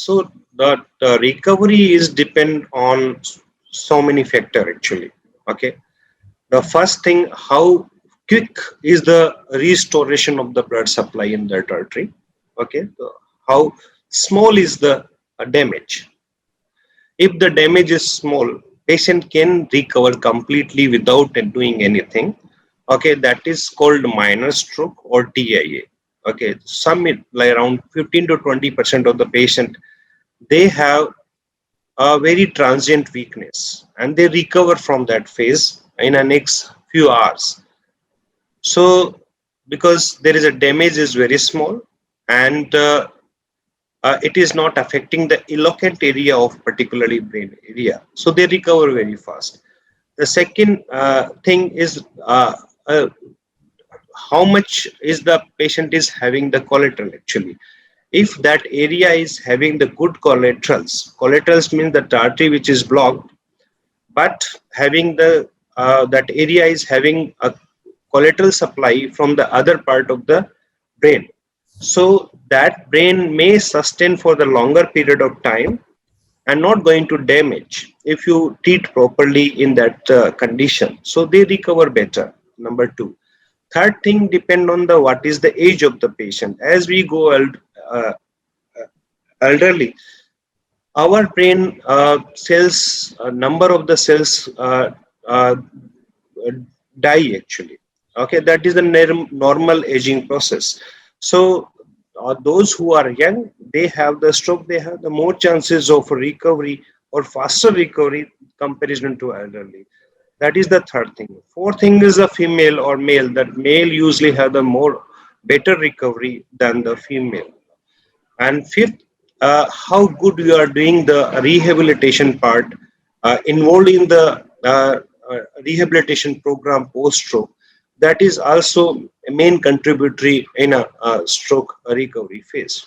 So the recovery is depend on so many factor actually. Okay. The first thing, how quick is the restoration of the blood supply in that artery? Okay. How small is the damage? If the damage is small, patient can recover completely without doing anything. Okay, that is called minor stroke or TIA. Okay, like around 15 to 20% of the patient, they have a very transient weakness and they recover from that phase in the next few hours. So because there is a damage is very small, and it is not affecting the eloquent area of particularly brain area, so they recover very fast. The second thing is how much is the patient is having the collateral actually. If that area is having the good collaterals means the artery which is blocked, but having the that area is having a collateral supply from the other part of the brain, so that brain may sustain for the longer period of time and not going to damage if you treat properly in that condition, so they recover better. Number two. Third thing depend on the what is the age of the patient. As we go uh, elderly, our brain cells, number of the cells uh, die actually. Okay, that is the normal aging process. So those who are young, they have the stroke, they have the more chances of recovery or faster recovery comparison to elderly. That is the third thing. Fourth thing is a female or male, that male usually have the more better recovery than the female. And fifth, how good you are doing the rehabilitation part involved in the rehabilitation program post stroke. That is also a main contributory in a stroke recovery phase.